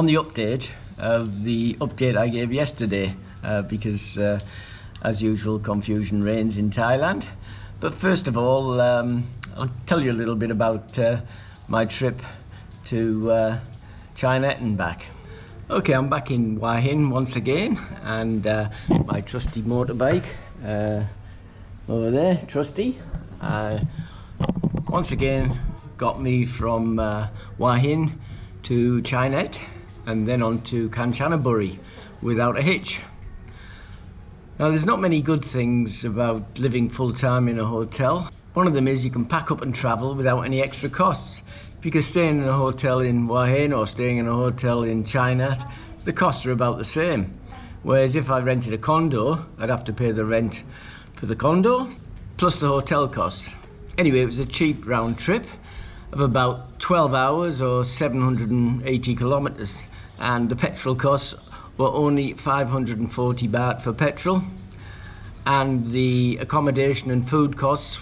on the update of the update I gave yesterday because as usual confusion reigns in Thailand. But first of all, I'll tell you a little bit about my trip to China and back. Okay, I'm back in Hua Hin once again, and my trusty motorbike over there, trusty, once again got me from Hua Hin to Chinet and then on to Kanchanaburi without a hitch. Now, there's not many good things about living full-time in a hotel. One of them is you can pack up and travel without any extra costs, because staying in a hotel in Hua Hin or staying in a hotel in China, the costs are about the same. Whereas if I rented a condo, I'd have to pay the rent for the condo plus the hotel costs. Anyway, it was a cheap round trip of about 12 hours or 780 kilometers, and the petrol costs were only 540 baht for petrol, and the accommodation and food costs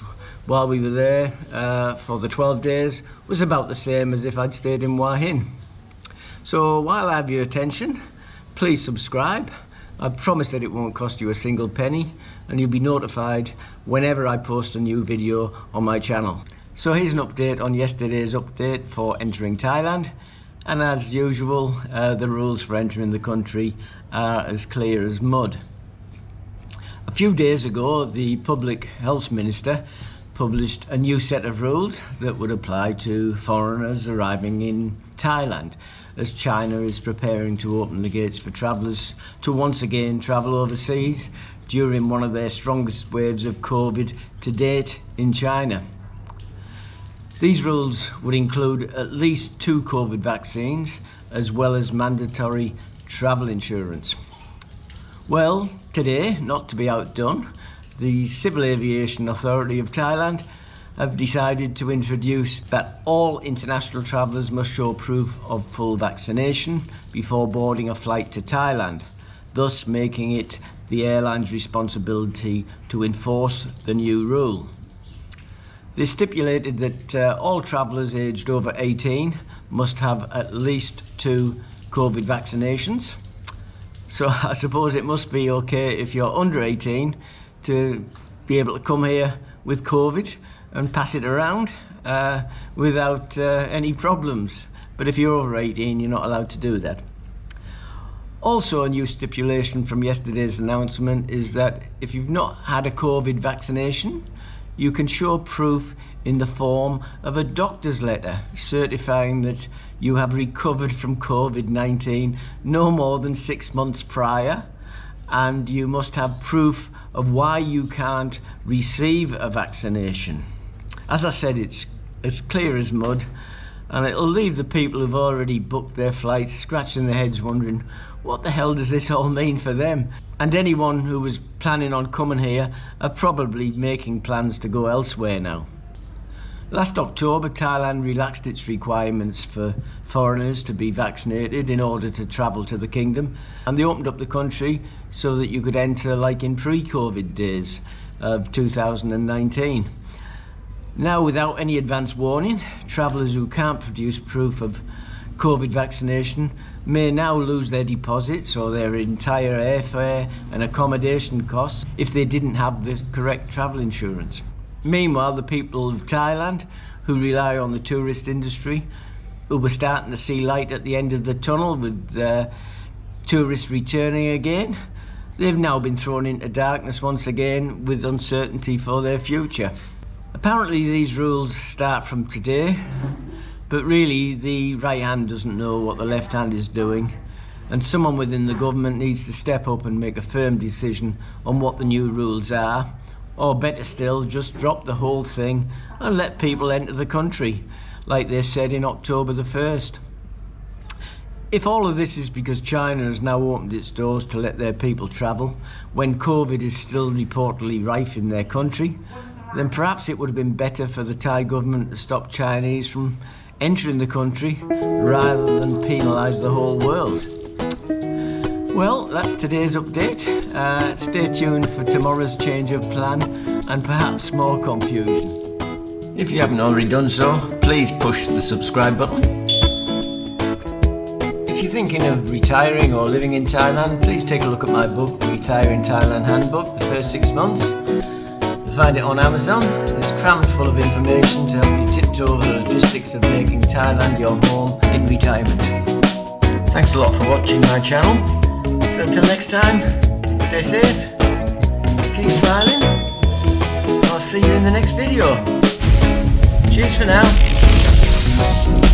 while we were there for the 12 days was about the same as if I'd stayed in Hua Hin. So while I have your attention, please subscribe. I promise that it won't cost you a single penny, and you'll be notified whenever I post a new video on my channel. So here's an update on yesterday's update for entering Thailand. And as usual, the rules for entering the country are as clear as mud. A few days ago, the Public Health Minister published a new set of rules that would apply to foreigners arriving in Thailand, as China is preparing to open the gates for travellers to once again travel overseas during one of their strongest waves of COVID to date in China. These rules would include at least 2 COVID vaccines, as well as mandatory travel insurance. Well, today, not to be outdone, the Civil Aviation Authority of Thailand have decided to introduce that all international travellers must show proof of full vaccination before boarding a flight to Thailand, thus making it the airline's responsibility to enforce the new rule. They stipulated that all travellers aged over 18 must have at least 2 COVID vaccinations. So I suppose it must be okay if you're under 18 to be able to come here with COVID and pass it around without any problems. But if you're over 18, you're not allowed to do that. Also, a new stipulation from yesterday's announcement is that if you've not had a COVID vaccination, you can show proof in the form of a doctor's letter certifying that you have recovered from COVID-19 no more than 6 months prior, and you must have proof of why you can't receive a vaccination. As I said, it's as clear as mud, and it'll leave the people who've already booked their flights scratching their heads wondering, what the hell does this all mean for them? And anyone who was planning on coming here are probably making plans to go elsewhere now. Last October, Thailand relaxed its requirements for foreigners to be vaccinated in order to travel to the kingdom, and they opened up the country so that you could enter like in pre-COVID days of 2019. Now, without any advance warning, travellers who can't produce proof of COVID vaccination may now lose their deposits or their entire airfare and accommodation costs if they didn't have the correct travel insurance. Meanwhile, the people of Thailand who rely on the tourist industry, who were starting to see light at the end of the tunnel with tourists returning again, they've now been thrown into darkness once again with uncertainty for their future. Apparently these rules start from today, but really the right hand doesn't know what the left hand is doing, and someone within the government needs to step up and make a firm decision on what the new rules are, or better still, just drop the whole thing and let people enter the country, like they said in October the 1st. If all of this is because China has now opened its doors to let their people travel, when COVID is still reportedly rife in their country, then perhaps it would have been better for the Thai government to stop Chinese from entering the country rather than penalise the whole world. Well, that's today's update. Stay tuned for tomorrow's change of plan and perhaps more confusion. If you haven't already done so, please push the subscribe button. If you think thinking of retiring or living in Thailand, please take a look at my book, The Retiring Thailand Handbook, the first 6 months. You'll find it on Amazon. It's crammed full of information to help you tiptoe over the logistics of making Thailand your home in retirement. Thanks a lot for watching my channel. So until next time, stay safe, keep smiling, and I'll see you in the next video. Cheers for now.